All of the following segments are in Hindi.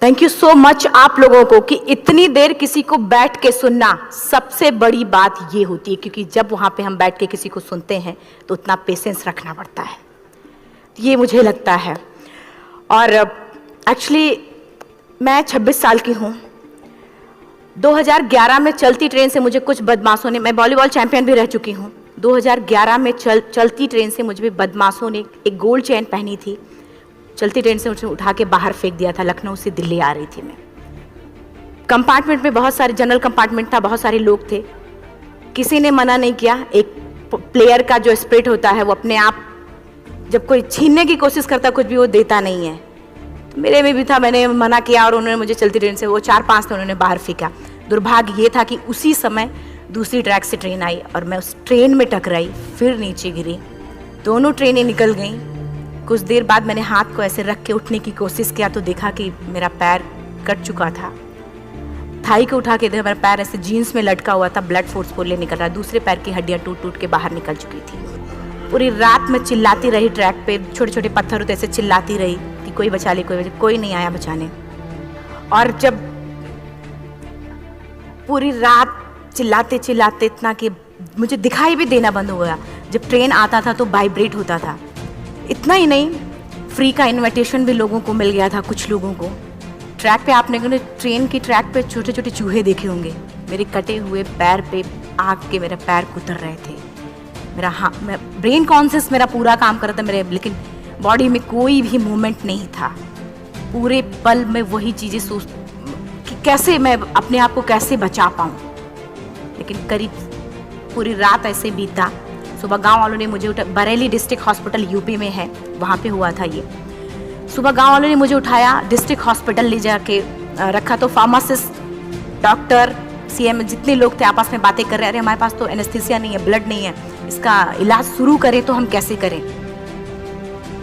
थैंक यू सो मच आप लोगों को कि इतनी देर किसी को बैठ के सुनना सबसे बड़ी बात ये होती है, क्योंकि जब वहाँ पे हम बैठ के किसी को सुनते हैं तो उतना पेशेंस रखना पड़ता है, ये मुझे लगता है। और एक्चुअली मैं 26 साल की हूँ। 2011 में चलती ट्रेन से मुझे कुछ बदमाशों ने, मैं वॉलीबॉल चैंपियन भी रह चुकी हूँ, 2011 में चलती ट्रेन से मुझे बदमाशों ने एक गोल्ड चेन पहनी थी, चलती ट्रेन से मुझे उठा के बाहर फेंक दिया था। लखनऊ से दिल्ली आ रही थी मैं। कंपार्टमेंट में बहुत सारे, जनरल कंपार्टमेंट था, बहुत सारे लोग थे, किसी ने मना नहीं किया। एक प्लेयर का जो स्पिरिट होता है वो अपने आप, जब कोई छीनने की कोशिश करता कुछ भी, वो देता नहीं है। तो मेरे में भी था, मैंने मना किया और उन्होंने मुझे चलती ट्रेन से, वो 4-5 थे, उन्होंने बाहर फेंका। दुर्भाग्य ये था कि उसी समय दूसरी ट्रैक से ट्रेन आई और मैं उस ट्रेन में टकराई, फिर नीचे गिरी, दोनों ट्रेनें निकल गईं। कुछ देर बाद मैंने हाथ को ऐसे रख के उठने की कोशिश किया तो देखा कि मेरा पैर कट चुका था। थाई को उठा के देखा, मेरा पैर ऐसे जीन्स में लटका हुआ था, ब्लड फोर्सफुली निकल रहा, दूसरे पैर की हड्डियाँ टूट टूट के बाहर निकल चुकी थी। पूरी रात मैं चिल्लाती रही ट्रैक पे, छोटे छोटे पत्थर होते ऐसे चिल्लाती रही कि कोई बचा ले, कोई नहीं आया बचाने। और जब पूरी रात चिल्लाते चिल्लाते इतना कि मुझे दिखाई भी देना बंद हो गया, जब ट्रेन आता था तो वाइब्रेट होता था। इतना ही नहीं, फ्री का इनविटेशन भी लोगों को मिल गया था, कुछ लोगों को। ट्रैक पे आपने ट्रेन की ट्रैक पे छोटे छोटे चूहे देखे होंगे, मेरे कटे हुए पैर पे आग के मेरे पैर कुतर रहे थे। मैं ब्रेन कॉन्शियस मेरा पूरा काम कर रहा था मेरे, लेकिन बॉडी में कोई भी मूवमेंट नहीं था। पूरे पल में वही चीज़ें सोच कि कैसे मैं अपने आप को कैसे बचा पाऊँ, लेकिन करीब पूरी रात ऐसे बीता। सुबह गांव वालों ने मुझे बरेली डिस्ट्रिक्ट हॉस्पिटल यूपी में है, वहाँ पे हुआ था ये। सुबह गांव वालों ने मुझे उठाया, डिस्ट्रिक्ट हॉस्पिटल ले जाके रखा, तो फार्मासिस्ट, डॉक्टर, सीएम, जितने लोग थे आपस में बातें कर रहे, अरे हमारे पास तो एनेस्थीसिया नहीं है, ब्लड नहीं है, इसका इलाज शुरू करें तो हम कैसे करें।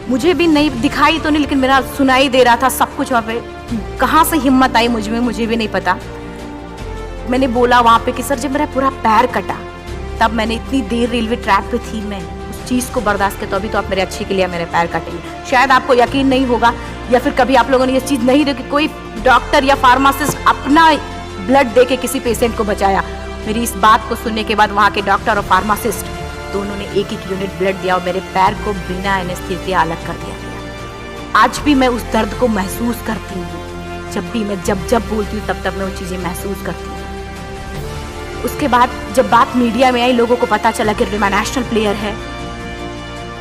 मुझे भी नहीं दिखाई तो नहीं, लेकिन मेरा सुनाई दे रहा था सब कुछ वहाँ पे। कहाँ से हिम्मत आई मुझ में, मुझे भी नहीं पता। मैंने बोला वहाँ पे कि सर जब मेरा पूरा पैर कटा, तब मैंने इतनी देर रेलवे ट्रैक पे थी, मैं उस चीज़ को बर्दाश्त किया, तो अभी तो आप मेरे अच्छे के लिए मेरे पैर काटेंगे। शायद आपको यकीन नहीं होगा, या फिर कभी आप लोगों ने ये चीज़ नहीं देखी, कोई डॉक्टर या फार्मासिस्ट अपना ब्लड दे के किसी पेशेंट को बचाया। मेरी इस बात को सुनने के बाद वहाँ के डॉक्टर और फार्मासिस्ट दोनों ने एक यूनिट ब्लड दिया और मेरे पैर को बिना एनेस्थीसिया अलग कर दिया गया। आज भी मैं उस दर्द को महसूस करती हूँ, जब भी मैं जब बोलती हूँ तब मैं वो चीज़ें महसूस करती हूँ। उसके बाद जब बात मीडिया में आई, लोगों को पता चला कि रिमा नेशनल प्लेयर है,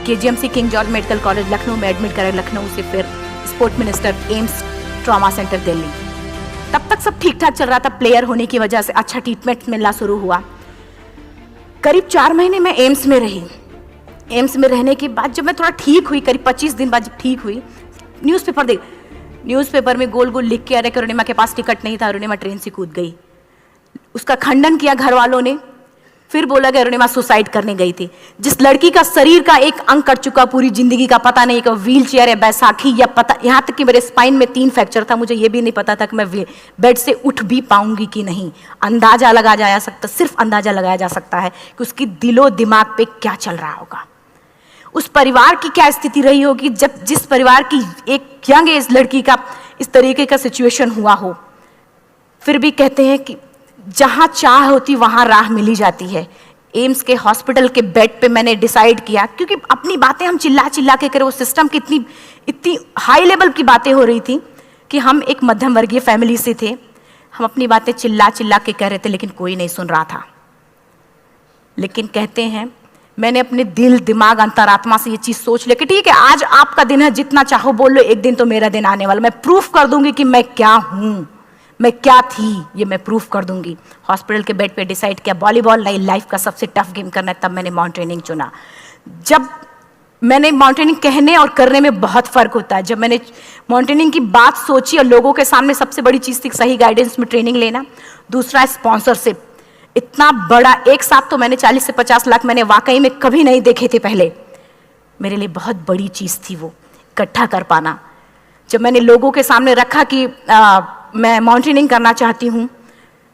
KGMC king George medical college Lucknow में एडमिट करा, लखनऊ से फिर sport minister, AIIMS trauma centre Delhi. तब तक सब ठीक ठाक चल रहा था, प्लेयर होने की वजह से अच्छा ट्रीटमेंट मिलना शुरू हुआ। करीब 4 महीने मैं एम्स में रही। एम्स में रहने के बाद जब मैं थोड़ा ठीक हुई, करीब 25 दिन बाद जब ठीक हुई, न्यूज़पेपर में गोल गोल लिख के आ रहे कि अरुणिमा के पास टिकट नहीं था, अरुणिमा ट्रेन से कूद गई। उसका खंडन किया घर वालों ने, फिर बोला कि अरुणिमा सुसाइड करने गई थी। जिस लड़की का शरीर का एक अंग कट चुका, पूरी जिंदगी का पता नहीं कि व्हील चेयर है, बैसाखी या पता, यहाँ तक कि मेरे स्पाइन में 3 फ्रैक्चर था, मुझे ये भी नहीं पता था कि मैं बेड से उठ भी पाऊंगी कि नहीं। अंदाजा लगाया जा सकता, सिर्फ अंदाजा लगाया जा सकता है कि उसकी दिलो दिमाग पे क्या चल रहा होगा, उस परिवार की क्या स्थिति रही होगी, जब जिस परिवार की एक यंग एज लड़की का इस तरीके का सिचुएशन हुआ हो। फिर भी कहते हैं कि जहाँ चाह होती वहाँ राह मिली जाती है। एम्स के हॉस्पिटल के बेड पे मैंने डिसाइड किया, क्योंकि अपनी बातें हम चिल्ला चिल्ला के करें, वो सिस्टम की इतनी हाई लेवल की बातें हो रही थी कि हम एक मध्यम वर्गीय फैमिली से थे, हम अपनी बातें चिल्ला चिल्ला के कह रहे थे, लेकिन कोई नहीं सुन रहा था। लेकिन कहते हैं मैंने अपने दिल, दिमाग, अंतरात्मा से ये चीज़ सोच ली कि ठीक है, आज आपका दिन है, जितना चाहो बोल लो, एक दिन तो मेरा दिन आने वाला, मैं प्रूफ कर दूंगी कि मैं क्या हूँ, मैं क्या थी, ये मैं प्रूफ कर दूंगी। हॉस्पिटल के बेड पे डिसाइड किया वॉलीबॉल नहीं, लाइफ का सबसे टफ गेम करना है, तब मैंने माउंटेनिंग चुना। जब मैंने माउंटेनिंग कहने और करने में बहुत फ़र्क होता है। जब मैंने माउंटेनिंग की बात सोची और लोगों के सामने, सबसे बड़ी चीज़ थी सही गाइडेंस में ट्रेनिंग लेना, दूसरा स्पॉन्सरशिप। इतना बड़ा एक साथ तो मैंने 40 से 50 लाख मैंने वाकई में कभी नहीं देखे थे पहले। मेरे लिए बहुत बड़ी चीज़ थी वो इकट्ठा कर पाना। जब मैंने लोगों के सामने रखा कि मैं माउंटेनिंग करना चाहती हूँ,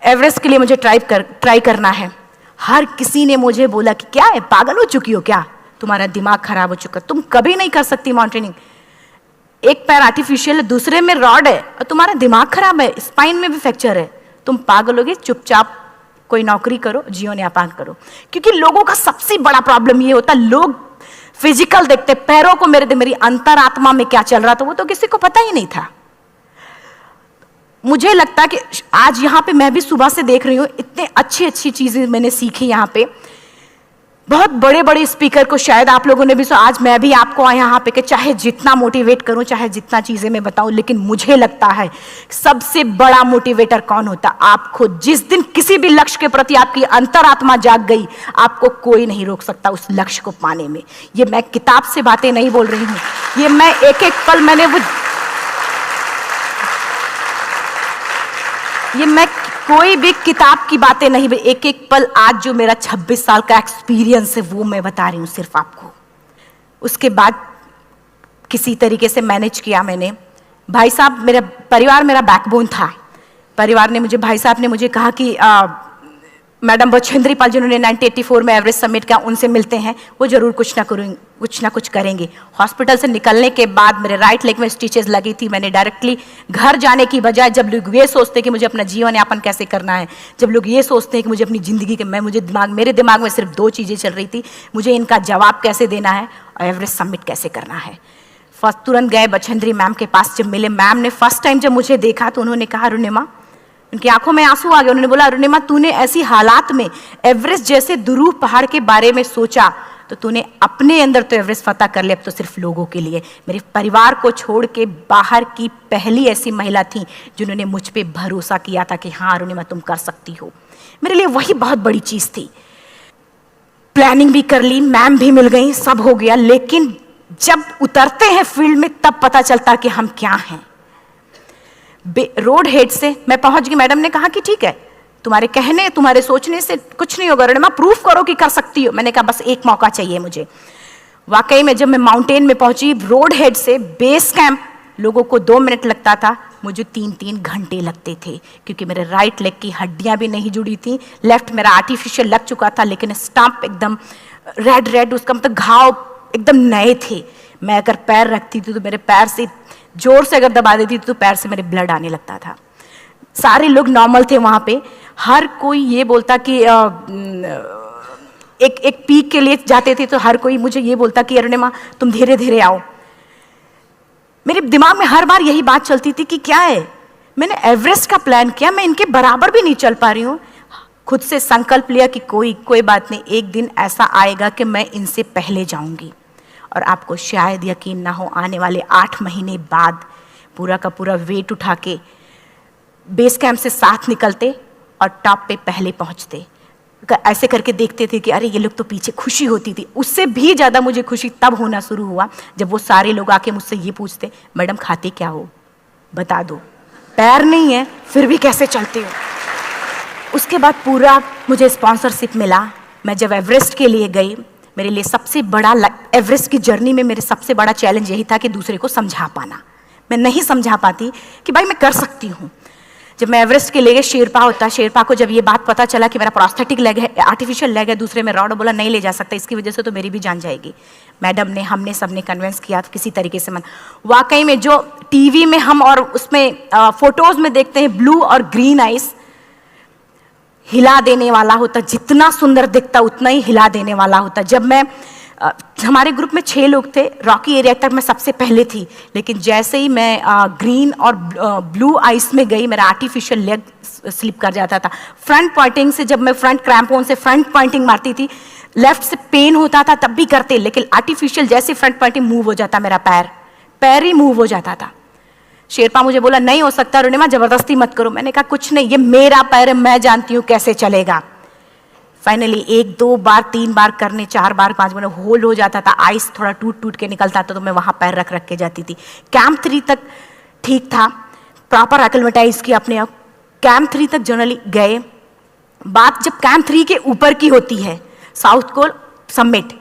एवरेस्ट के लिए मुझे ट्राई करना है, हर किसी ने मुझे बोला कि क्या है, पागल हो चुकी हो क्या, तुम्हारा दिमाग खराब हो चुका, तुम कभी नहीं कर सकती माउंटेनिंग। एक पैर आर्टिफिशियल है, दूसरे में रॉड है, और तुम्हारा दिमाग खराब है, स्पाइन में भी फ्रैक्चर है, तुम पागल होगे, चुपचाप कोई नौकरी करो, जीवन यापन करो। क्योंकि लोगों का सबसे बड़ा प्रॉब्लम ये होता है, लोग फिजिकल देखते, पैरों को मेरी अंतरात्मा में क्या चल रहा था वो तो किसी को पता ही नहीं था। मुझे लगता है कि आज यहाँ पे मैं भी सुबह से देख रही हूँ, इतने अच्छी अच्छी चीजें मैंने सीखी यहाँ पे, बहुत बड़े बड़े स्पीकर को शायद आप लोगों ने भी आज मैं भी आपको यहाँ पे कि चाहे जितना मोटिवेट करूं, चाहे जितना चीजें मैं बताऊं, लेकिन मुझे लगता है सबसे बड़ा मोटिवेटर कौन होता, आप खुद। जिस दिन किसी भी लक्ष्य के प्रति आपकी अंतरात्मा जाग गई, आपको कोई नहीं रोक सकता उस लक्ष्य को पाने में। ये मैं किताब से बातें नहीं बोल रही हूं, ये मैं एक एक पल मैंने मैं कोई भी किताब की बातें नहीं, एक एक पल आज जो मेरा 26 साल का एक्सपीरियंस है वो मैं बता रही हूँ सिर्फ आपको। उसके बाद किसी तरीके से मैनेज किया मैंने। भाई साहब, मेरा परिवार मेरा बैकबोन था। परिवार ने मुझे, भाई साहब ने मुझे कहा कि मैडम बछेंद्री पाल जिन्होंने 1984 में एवरेस्ट समिट किया, उनसे मिलते हैं, वो जरूर कुछ ना कुछ करेंगे। हॉस्पिटल से निकलने के बाद मेरे राइट लेग में स्टिचेस लगी थी। मैंने डायरेक्टली घर जाने की बजाय, जब लोग ये सोचते हैं कि मुझे अपना जीवन यापन कैसे करना है, जब लोग ये सोचते हैं कि मुझे अपनी ज़िंदगी के मेरे दिमाग में सिर्फ 2 चीज़ें चल रही थी, मुझे इनका जवाब कैसे देना है और एवरेस्ट समिट कैसे करना है। फर्स्ट तुरंत गए बछेंद्री मैम के पास। जब मिले, मैम ने फर्स्ट टाइम जब मुझे देखा तो उन्होंने कहा, अरुणिमा, उनकी आंखों में आंसू आ गए। उन्होंने बोला, अरुणिमा, तूने ऐसी हालात में एवरेस्ट जैसे दुरूह पहाड़ के बारे में सोचा तो तूने अपने अंदर तो एवरेस्ट फतह कर लिया, अब तो सिर्फ लोगों के लिए। मेरे परिवार को छोड़ के बाहर की पहली ऐसी महिला थी जिन्होंने मुझ पे भरोसा किया था कि हाँ अरुणिमा, तुम कर सकती हो। मेरे लिए वही बहुत बड़ी चीज थी। प्लानिंग भी कर ली, मैम भी मिल गई, सब हो गया। लेकिन जब उतरते हैं फील्ड में तब पता चलता कि हम क्या हैं। रोड हेड से मैं पहुंच गई। मैडम ने कहा कि ठीक है, तुम्हारे कहने, तुम्हारे सोचने से कुछ नहीं होगा, अरुणिमा प्रूफ करो कि कर सकती हो। मैंने कहा बस एक मौका चाहिए मुझे। वाकई में जब मैं माउंटेन में पहुंची, रोड हेड से बेस कैंप लोगों को 2 मिनट लगता था, मुझे 3-3 घंटे लगते थे, क्योंकि मेरे राइट लेग की हड्डियां भी नहीं जुड़ी थी। लेफ्ट मेरा आर्टिफिशियल लग चुका था, लेकिन स्टंप एकदम रेड, उसका मतलब घाव एकदम नए थे। मैं अगर पैर रखती थी तो मेरे पैर से जोर से अगर दबा देती तो पैर से मेरे ब्लड आने लगता था। सारे लोग नॉर्मल थे वहां पे। हर कोई ये बोलता कि एक पीक के लिए जाते थे तो हर कोई मुझे ये बोलता कि अरुणिमा, तुम धीरे धीरे आओ। मेरे दिमाग में हर बार यही बात चलती थी कि क्या है, मैंने एवरेस्ट का प्लान किया, मैं इनके बराबर भी नहीं चल पा रही हूँ। खुद से संकल्प लिया कि कोई बात नहीं, एक दिन ऐसा आएगा कि मैं इनसे पहले जाऊंगी। और आपको शायद यकीन ना हो, आने वाले 8 महीने बाद पूरा का पूरा वेट उठा के बेस कैंप से साथ निकलते और टॉप पे पहले पहुंचते। ऐसे करके देखते थे कि अरे ये लोग तो पीछे। खुशी होती थी। उससे भी ज़्यादा मुझे खुशी तब होना शुरू हुआ जब वो सारे लोग आके मुझसे ये पूछते, मैडम खाते क्या हो, बता दो। पैर नहीं है फिर भी कैसे चलते हो। उसके बाद पूरा मुझे स्पॉन्सरशिप मिला। मैं जब एवरेस्ट के लिए गई, मेरे लिए सबसे बड़ा, एवरेस्ट की जर्नी में मेरे सबसे बड़ा चैलेंज यही था कि दूसरे को समझा पाना। मैं नहीं समझा पाती कि भाई मैं कर सकती हूँ। जब मैं एवरेस्ट के लिए गई, शेरपा को जब ये बात पता चला कि मेरा प्रोस्थेटिक लेग है, आर्टिफिशियल लेग है, दूसरे में रॉड, बोला नहीं ले जा सकता, इसकी वजह से तो मेरी भी जान जाएगी। मैडम ने, हमने सबने कन्विंस किया तो किसी तरीके से मन। वाकई में जो टीवी में हम और उसमें फोटोज में देखते हैं, ब्लू और ग्रीन आइस, हिला देने वाला होता। जितना सुंदर दिखता उतना ही हिला देने वाला होता। जब मैं हमारे ग्रुप में 6 लोग थे, रॉकी एरिया तक मैं सबसे पहले थी, लेकिन जैसे ही मैं ग्रीन और ब्लू आइस में गई, मेरा आर्टिफिशियल लेग स्लिप कर जाता था। फ्रंट पॉइंटिंग से, जब मैं फ्रंट क्रैम्पोन से फ्रंट पॉइंटिंग मारती थी, लेफ्ट से पेन होता था तब भी करते, लेकिन आर्टिफिशियल जैसे फ्रंट पॉइंटिंग मूव हो जाता, मेरा पैर ही मूव हो जाता था। शेरपा मुझे बोला नहीं हो सकता अरुणिमा, जबरदस्ती मत करो। मैंने कहा कुछ नहीं, ये मेरा पैर है, मैं जानती हूँ कैसे चलेगा। फाइनली 1, 2 बार, 3 बार करने, 4 बार, 5 बार होल्ड हो जाता था। आइस थोड़ा टूट के निकलता था तो मैं वहां पैर रख के जाती थी। कैंप 3 तक ठीक था, प्रॉपर एक्लेमेटाइज किया अपने आप। कैंप 3 तक जनरली गए। बात जब कैंप 3 के ऊपर की होती है, साउथ कोल समिट,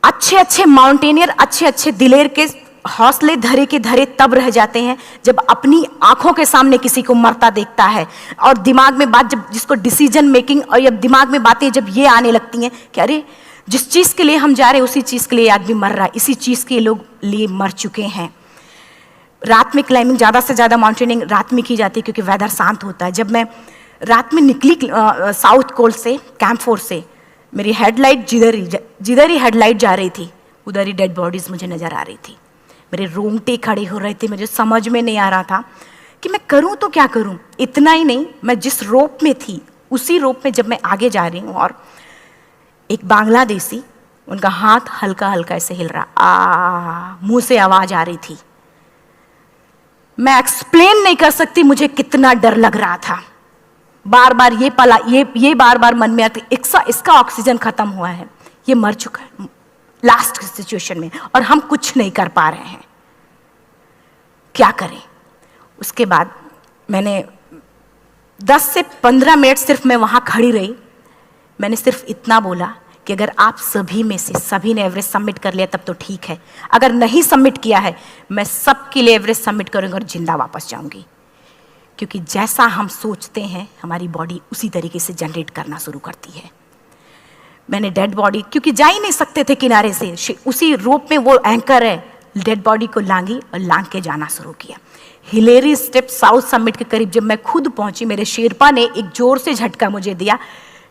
अच्छे माउंटेनियर, अच्छे दिलेर के हौसले धरे के धरे तब रह जाते हैं जब अपनी आंखों के सामने किसी को मरता देखता है। और दिमाग में बात, जब जिसको डिसीजन मेकिंग, और जब दिमाग में बातें जब ये आने लगती हैं कि अरे जिस चीज़ के लिए हम जा रहे हैं उसी चीज़ के लिए आदमी मर रहा है, इसी चीज़ के लोग लिए मर चुके हैं। रात में क्लाइंबिंग, ज़्यादा से ज़्यादा माउंटेनिंग रात में की जाती है क्योंकि वेदर शांत होता है। जब मैं रात में निकली साउथ कोल से, कैंप 4 से, मेरी हेडलाइट जिधर ही हेडलाइट जा रही थी उधर ही डेड बॉडीज़ मुझे नज़र आ रही थी। मेरे रोंगटे खड़े हो रहे थे, मुझे समझ में नहीं आ रहा था कि मैं करूं तो क्या करूं। इतना ही नहीं, मैं जिस रोप में थी उसी रोप में जब मैं आगे जा रही हूं और एक बांग्लादेशी, उनका हाथ हल्का हल्का ऐसे हिल रहा, मुंह से आवाज आ रही थी। मैं एक्सप्लेन नहीं कर सकती मुझे कितना डर लग रहा था। बार बार ये बार बार मन में आती, इसका ऑक्सीजन खत्म हुआ है, ये मर चुका है लास्ट सिचुएशन में, और हम कुछ नहीं कर पा रहे हैं, क्या करें। उसके बाद मैंने 10 से 15 मिनट सिर्फ मैं वहाँ खड़ी रही। मैंने सिर्फ इतना बोला कि अगर आप सभी में से सभी ने एवरेस्ट सबमिट कर लिया तब तो ठीक है, अगर नहीं सबमिट किया है मैं सबके लिए एवरेस्ट सबमिट करूँगी और जिंदा वापस जाऊँगी। क्योंकि जैसा हम सोचते हैं हमारी बॉडी उसी तरीके से जनरेट करना शुरू करती है। मैंने डेड बॉडी, क्योंकि जा ही नहीं सकते थे किनारे से, उसी रोप में वो एंकर है, डेड बॉडी को लांगी और लांग के जाना शुरू किया। हिलेरी स्टेप साउथ समिट के करीब जब मैं खुद पहुंची, मेरे शेरपा ने एक जोर से झटका मुझे दिया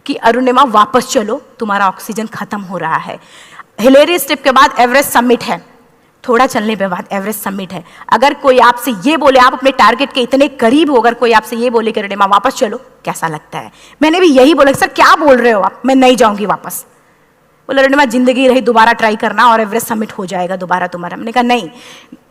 कि अरुणिमा वापस चलो, तुम्हारा ऑक्सीजन खत्म हो रहा है। हिलेरी स्टेप के बाद एवरेस्ट समिट है, थोड़ा चलने के बाद एवरेस्ट समिट है। अगर कोई आपसे ये बोले, आप अपने टारगेट के इतने करीब हो, अगर कोई आपसे ये बोले कि अरुणिमा वापस चलो, कैसा लगता है? मैंने भी यही बोला, सर क्या बोल रहे हो आप, मैं नहीं जाऊंगी वापस। बोला अरुणिमा जिंदगी रही, दोबारा ट्राई करना और एवरेस्ट समिट हो जाएगा दोबारा तुम्हारा। मैंने कहा नहीं,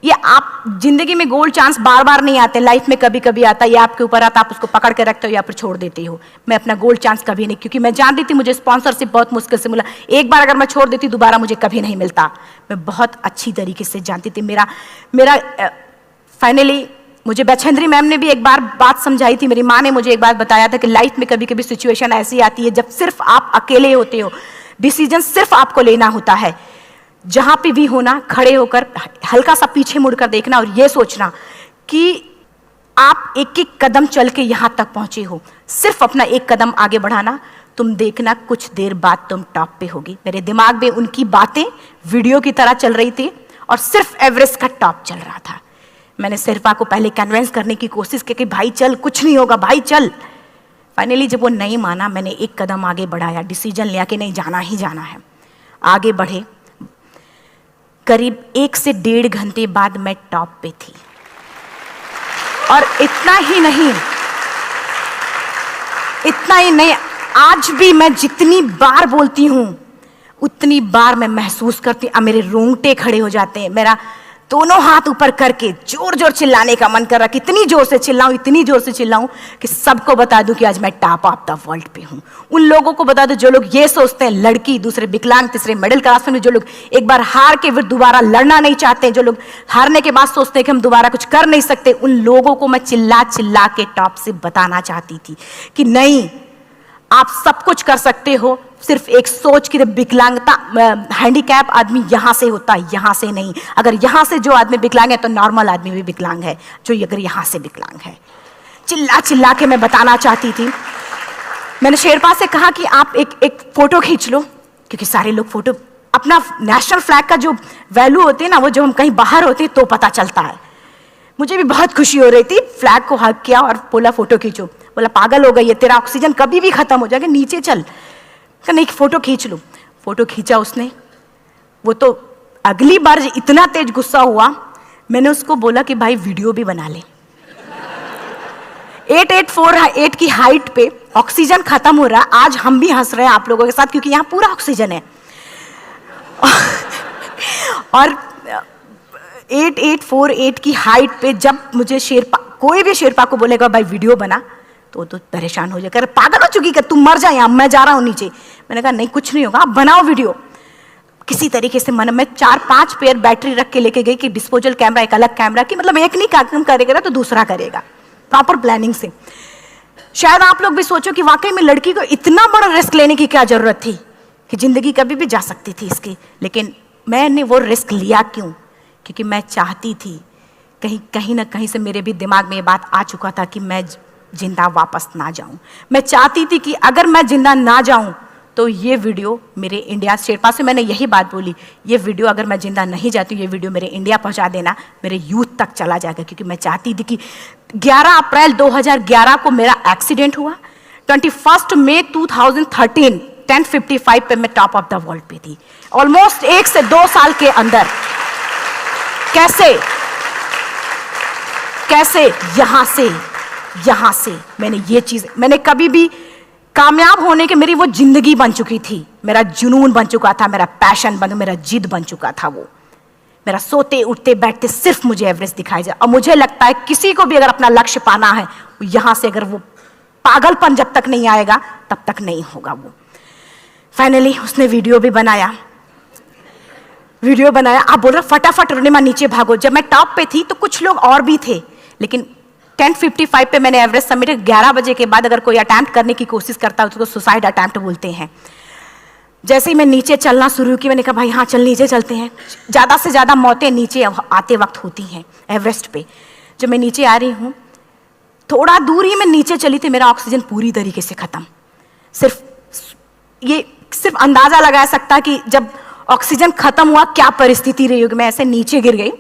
ये आप जिंदगी में गोल्ड चांस बार बार नहीं आते, लाइफ में कभी कभी आता है, ये आपके ऊपर आता, आप उसको पकड़ के रखते हो या फिर छोड़ देते हो। मैं अपना गोल्ड चांस कभी नहीं, क्योंकि मैं जानती थी मुझे स्पॉन्सरशिप बहुत मुश्किल से मिला, एक बार अगर मैं छोड़ देती दोबारा मुझे कभी नहीं मिलता। मैं बहुत अच्छी तरीके से जानती थी। मेरा फाइनली मुझे बछेंद्री मैम ने भी एक बार बात समझाई थी, मेरी माँ ने मुझे एक बात बताया था कि लाइफ में कभी कभी सिचुएशन ऐसी आती है जब सिर्फ आप अकेले होते हो, डिसीजन सिर्फ आपको लेना होता है। जहां पे भी होना, खड़े होकर हल्का सा पीछे मुड़कर देखना और ये सोचना कि आप एक एक कदम चल के यहां तक पहुंचे हो, सिर्फ अपना एक कदम आगे बढ़ाना। तुम देखना कुछ देर बाद तुम टॉप पे होगी। मेरे दिमाग में उनकी बातें वीडियो की तरह चल रही थी और सिर्फ एवरेस्ट का टॉप चल रहा था। मैंने शेरपा को पहले कन्विंस करने की कोशिश की कि भाई चल, कुछ नहीं होगा भाई चल। फाइनली जब वो नहीं माना, मैंने एक कदम आगे बढ़ाया, डिसीजन लिया कि नहीं, जाना ही जाना है। आगे बढ़े, करीब 1 से 1.5 घंटे बाद मैं टॉप पे थी। और इतना ही नहीं, आज भी मैं जितनी बार बोलती हूं उतनी बार मैं महसूस करती हूं, मेरे रोंगटे खड़े हो जाते हैं, मेरा दोनों हाथ ऊपर करके जोर जोर चिल्लाने का मन कर रहा, कितनी जोर से चिल्लाऊं, इतनी जोर से चिल्लाऊं कि सबको बता दूं कि आज मैं टॉप ऑफ द वर्ल्ड पे हूं। उन लोगों को बता दूं जो लोग ये सोचते हैं, लड़की, दूसरे विकलांग, तीसरे मिडिल क्लास में, जो लोग एक बार हार के फिर दोबारा लड़ना नहीं चाहते, जो लोग हारने के बाद सोचते हैं कि हम दोबारा कुछ कर नहीं सकते, उन लोगों को मैं चिल्ला चिल्ला के टॉप से बताना चाहती थी कि नहीं, आप सब कुछ कर सकते हो। सिर्फ एक सोच की विकलांगता, हैंडीकैप आदमी यहां से होता है, यहां से नहीं। अगर यहां से जो आदमी विकलांग है तो नॉर्मल आदमी भी विकलांग है, जो अगर यहां से विकलांग है। चिल्ला चिल्ला के मैं बताना चाहती थी। मैंने शेरपा से कहा कि आप एक फोटो खींच लो, क्योंकि सारे लोग फोटो, अपना नेशनल फ्लैग का जो वैल्यू होती है ना, वो जो हम कहीं बाहर होते हैं तो पता चलता है। मुझे भी बहुत खुशी हो रही थी, फ्लैग को हग किया और बोला फोटो खींचो। बोला पागल हो गई है, तेरा ऑक्सीजन कभी भी खत्म हो जाएगा, नीचे चल। नहीं, फोटो खींच लो। फोटो खींचा उसने। वो तो अगली बार इतना तेज गुस्सा हुआ, मैंने उसको बोला कि भाई वीडियो भी बना ले। 8848 की हाइट पे ऑक्सीजन खत्म हो रहा है, आज हम भी हंस रहे हैं आप लोगों के साथ क्योंकि यहाँ पूरा ऑक्सीजन है। और 8848 की हाइट पे जब मुझे शेरपा, कोई भी शेरपा को बोलेगा भाई वीडियो बना, तो परेशान हो जाएगा, पागल हो चुकी है, तुम मर जाए, यहाँ मैं जा रहा हूँ नीचे। मैंने कहा नहीं, कुछ नहीं होगा, आप बनाओ वीडियो। किसी तरीके से मन में 4-5 पेयर बैटरी रख के लेके गई कि डिस्पोजल कैमरा, एक अलग कैमरा की, मतलब एक नहीं काम करेगा तो दूसरा करेगा, प्रॉपर प्लानिंग से। शायद आप लोग भी सोचो कि वाकई में लड़की को इतना बड़ा रिस्क लेने की क्या जरूरत थी, कि जिंदगी कभी भी जा सकती थी इसकी। लेकिन मैंने वो रिस्क लिया क्यों? क्योंकि मैं चाहती थी, कहीं ना कहीं से मेरे भी दिमाग में ये बात आ चुका था कि मैं जिंदा वापस ना जाऊं। मैं चाहती थी कि अगर मैं जिंदा ना जाऊं तो ये वीडियो मेरे इंडिया शेरपा से मैंने यही बात बोली, ये वीडियो अगर मैं जिंदा नहीं जाती हूँ, ये वीडियो मेरे इंडिया पहुँचा देना, मेरे यूथ तक चला जाएगा। क्योंकि मैं चाहती थी कि 11 अप्रैल 2011 को मेरा एक्सीडेंट हुआ, 21 मई 2013 10:55 पे मैं टॉप ऑफ द वर्ल्ड पे थी। ऑलमोस्ट 1 से 2 साल के अंदर कैसे यहां से मैंने ये चीज, मैंने कभी भी कामयाब होने के, मेरी वो जिंदगी बन चुकी थी, मेरा जुनून बन चुका था, मेरा पैशन मेरा जिद बन चुका था। वो मेरा सोते उठते बैठते सिर्फ मुझे एवरेस्ट दिखाई जाए। और मुझे लगता है किसी को भी अगर अपना लक्ष्य पाना है, यहां से अगर वो पागलपन जब तक नहीं आएगा तब तक नहीं होगा। वो फाइनली उसने वीडियो बनाया। आप बोल रहे फटाफट रोनिमा नीचे भागो। जब मैं टॉप पे थी तो कुछ लोग और भी थे, लेकिन 10:55 पे मैंने एवरेस्ट समिट, 11 बजे के बाद अगर कोई अटैम्प्ट करने की कोशिश करता है उसको सुसाइड अटैम्प्ट बोलते हैं। जैसे ही मैं नीचे चलना शुरू की, मैंने कहा भाई हाँ चल नीचे चलते हैं। ज़्यादा से ज़्यादा मौतें नीचे आते वक्त होती हैं एवरेस्ट पे। जब मैं नीचे आ रही हूँ, थोड़ा दूर ही मैं नीचे चली थी, मेरा ऑक्सीजन पूरी तरीके से ख़त्म। सिर्फ अंदाज़ा लगा सकता कि जब ऑक्सीजन खत्म हुआ क्या परिस्थिति रही होगी। मैं ऐसे नीचे गिर गई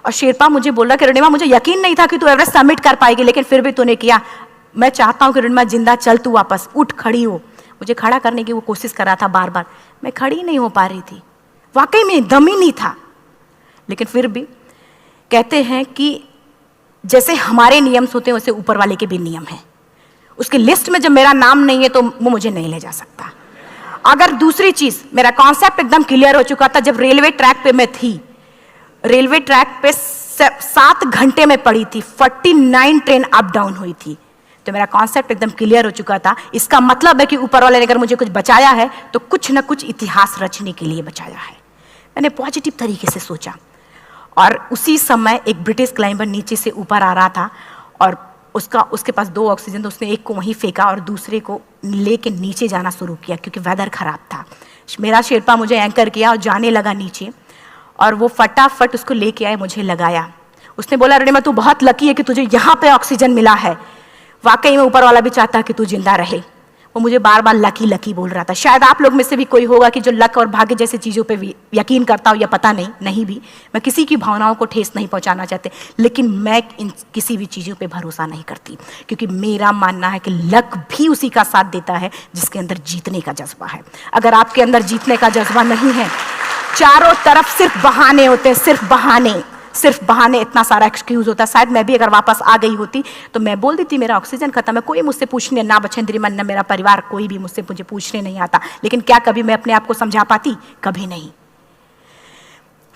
और शेरपा मुझे बोला कि रोनिमा मुझे यकीन नहीं था कि तू एवरेस्ट सबमिट कर पाएगी, लेकिन फिर भी तूने किया। मैं चाहता हूँ कि रोनिमा जिंदा चल, तू वापस उठ, खड़ी हो। मुझे खड़ा करने की वो कोशिश कर रहा था बार बार, मैं खड़ी नहीं हो पा रही थी, वाकई में दम ही नहीं था। लेकिन फिर भी कहते हैं कि जैसे हमारे नियम होते हैं वैसे ऊपर वाले के भी नियम हैं। उसकी लिस्ट में जब मेरा नाम नहीं है तो वो मुझे नहीं ले जा सकता। अगर दूसरी चीज, मेरा कॉन्सेप्ट एकदम क्लियर हो चुका था। जब रेलवे ट्रैक पे मैं थी, रेलवे ट्रैक पे 7 घंटे में पड़ी थी, 49 ट्रेन अप डाउन हुई थी, तो मेरा कॉन्सेप्ट एकदम क्लियर हो चुका था। इसका मतलब है कि ऊपर वाले ने अगर मुझे कुछ बचाया है तो कुछ ना कुछ इतिहास रचने के लिए बचाया है। मैंने पॉजिटिव तरीके से सोचा। और उसी समय एक ब्रिटिश क्लाइंबर नीचे से ऊपर आ रहा था और उसके पास 2 ऑक्सीजन, तो उसने एक को वहीं फेंका और दूसरे को लेके नीचे जाना शुरू किया क्योंकि वेदर खराब था। मेरा शेरपा मुझे एंकर किया और जाने लगा नीचे, और वो फटाफट उसको लेके आए, मुझे लगाया। उसने बोला रोनिमा तू बहुत लकी है कि तुझे यहाँ पे ऑक्सीजन मिला है। वाकई में ऊपर वाला भी चाहता है कि तू जिंदा रहे। वो मुझे बार बार लकी लकी बोल रहा था। शायद आप लोग में से भी कोई होगा कि जो लक और भाग्य जैसी चीज़ों पे यकीन करता हो, या पता नहीं भी। मैं किसी की भावनाओं को ठेस नहीं पहुंचाना चाहते, लेकिन मैं इन किसी भी चीज़ों पे भरोसा नहीं करती, क्योंकि मेरा मानना है कि लक भी उसी का साथ देता है जिसके अंदर जीतने का जज्बा है। अगर आपके अंदर जीतने का जज्बा नहीं है, चारों तरफ सिर्फ बहाने होते हैं, सिर्फ बहाने, इतना सारा एक्सक्यूज होता है। शायद मैं भी अगर वापस आ गई होती तो मैं बोल देती मेरा ऑक्सीजन खत्म है, कोई मुझसे पूछने ना बचेंद्री मन ना मेरा परिवार, कोई भी मुझे पूछने नहीं आता। लेकिन क्या कभी मैं अपने आप को समझा पाती? कभी नहीं।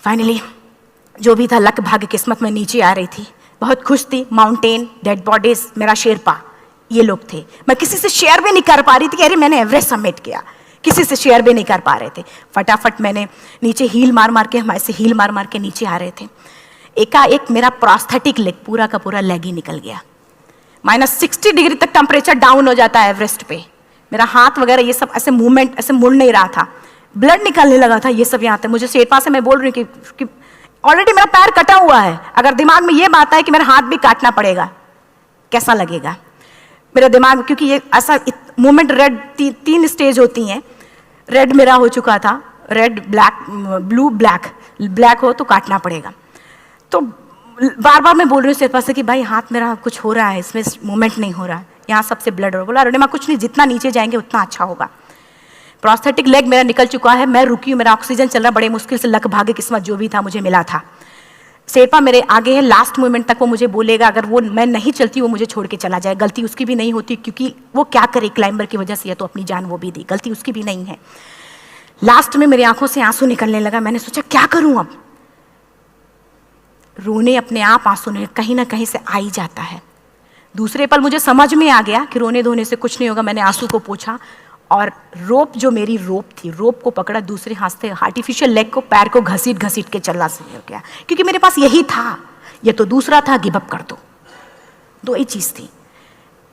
फाइनली जो भी था, लक भाग्य किस्मत में नीचे आ रही थी, बहुत खुश थी। माउंटेन, डेड बॉडीज, मेरा शेरपा, ये लोग थे। मैं किसी से शेयर भी नहीं कर पा रही थी कि अरे मैंने एवरेस्ट सबमिट किया, किसी से शेयर भी नहीं कर पा रहे थे। फटाफट मैंने नीचे हील मार के, हमारे से हील मार के नीचे आ रहे थे। एकाएक मेरा प्रोस्थेटिक लेग, पूरा का पूरा लेग ही निकल गया। -60 डिग्री तक टेम्परेचर डाउन हो जाता है एवरेस्ट पे। मेरा हाथ वगैरह ये सब ऐसे मूवमेंट, ऐसे मुड़ नहीं रहा था, ब्लड निकलने लगा था, ये सब यहाँ पे। मुझे शेरपा से मैं बोल रही हूँ कि ऑलरेडी मेरा पैर कटा हुआ है, अगर दिमाग में ये बात है कि मेरा हाथ भी काटना पड़ेगा, कैसा लगेगा मेरा दिमाग। क्योंकि ये ऐसा मूवमेंट, रेड 3 स्टेज होती हैं, रेड मेरा हो चुका था, रेड, ब्लैक, ब्लू, ब्लैक हो तो काटना पड़ेगा। तो बार बार मैं बोल रही हूँ शेरपा से कि भाई हाथ मेरा कुछ हो रहा है, इसमें मूवमेंट नहीं हो रहा है, यहाँ सबसे ब्लड हो। बोला रोनिमा कुछ नहीं, जितना नीचे जाएंगे उतना अच्छा होगा। प्रोस्थेटिक लेग मेरा निकल चुका है, मैं रुकी हूँ, मेरा ऑक्सीजन चल रहा, बड़े मुश्किल से लक भाग्य किस्मत जो भी था मुझे मिला था। शेरपा मेरे आगे है, लास्ट मोमेंट तक वो मुझे बोलेगा अगर वो मैं नहीं चलती वो मुझे छोड़ के चला जाए। गलती उसकी भी नहीं होती, क्योंकि वो क्या करे क्लाइंबर की वजह से, या तो अपनी जान वो भी दी, गलती उसकी भी नहीं है। लास्ट में मेरी आंखों से आंसू निकलने लगा। मैंने सोचा क्या करूं अब, रोने अपने आप आंसू ने कहीं ना कहीं से आ ही जाता है। दूसरे पल मुझे समझ में आ गया कि रोने धोने से कुछ नहीं होगा। मैंने आंसू को पोंछा और रोप, जो मेरी रोप थी, रोप को पकड़ा, दूसरे हाथ से आर्टिफिशियल लेग को, पैर को घसीट के चलना शुरू हो गया, क्योंकि मेरे पास यही था। ये तो दूसरा था, गिव अप कर दो ही चीज़ थी।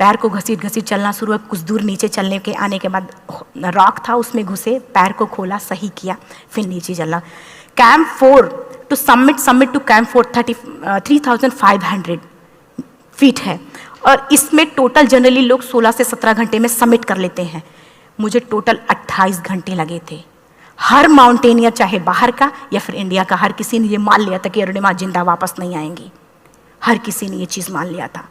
पैर को घसीट चलना शुरू हुआ। कुछ दूर नीचे चलने के आने के बाद रॉक था, उसमें घुसे, पैर को खोला, सही किया, फिर नीचे चला। Camp 4 to summit to camp 4 3500 feet है, और इसमें टोटल जनरली लोग 16 से 17 घंटे में समिट कर लेते हैं। मुझे टोटल 28 घंटे लगे थे। हर माउंटेनियर, चाहे बाहर का या फिर इंडिया का, हर किसी ने ये मान लिया था कि अरुणिमा जिंदा वापस नहीं आएंगी। हर किसी ने ये चीज़ मान लिया था।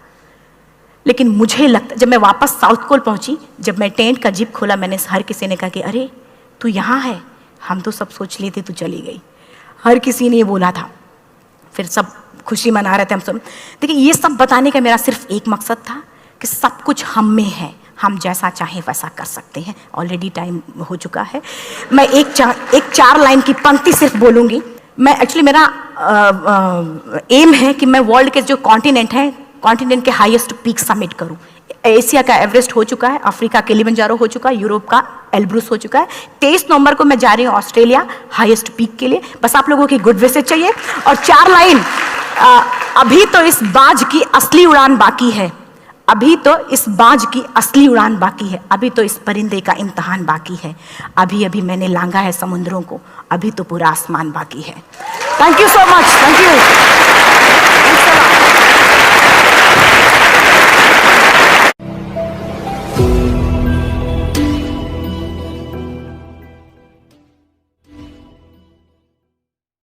लेकिन मुझे लगता, जब मैं वापस साउथ कोल पहुंची, जब मैं टेंट का जिप खोला, मैंने हर किसी ने कहा कि अरे तू यहाँ है, हम तो सब सोच लिए थे तू चली गई। हर किसी ने ये बोला था। फिर सब खुशी मना रहे थे हम सब। देखिए, ये सब बताने का मेरा सिर्फ एक मकसद था कि सब कुछ हम में है, हम जैसा चाहें वैसा कर सकते हैं। ऑलरेडी टाइम हो चुका है। मैं एक चार लाइन की पंक्ति सिर्फ बोलूँगी। मैं एक्चुअली, मेरा एम है कि मैं वर्ल्ड के जो कॉन्टिनेंट हैं, कॉन्टिनेंट के हाईएस्ट पीक समिट करूं। एशिया का एवरेस्ट हो चुका है, अफ्रीका किलिमंजारो हो चुका है, यूरोप का एल्ब्रूस हो चुका है। 23 नवंबर को मैं जा रही हूँ ऑस्ट्रेलिया हाईएस्ट पीक के लिए। बस आप लोगों की गुड विशेस चाहिए। और 4 लाइन, अभी तो इस बाज की असली उड़ान बाकी है, अभी तो इस बाज की असली उड़ान बाकी है, अभी तो इस परिंदे का इम्तहान बाकी है, अभी अभी मैंने लांघा है समुद्रों को, अभी तो पूरा आसमान बाकी है। Thank you so much, thank you.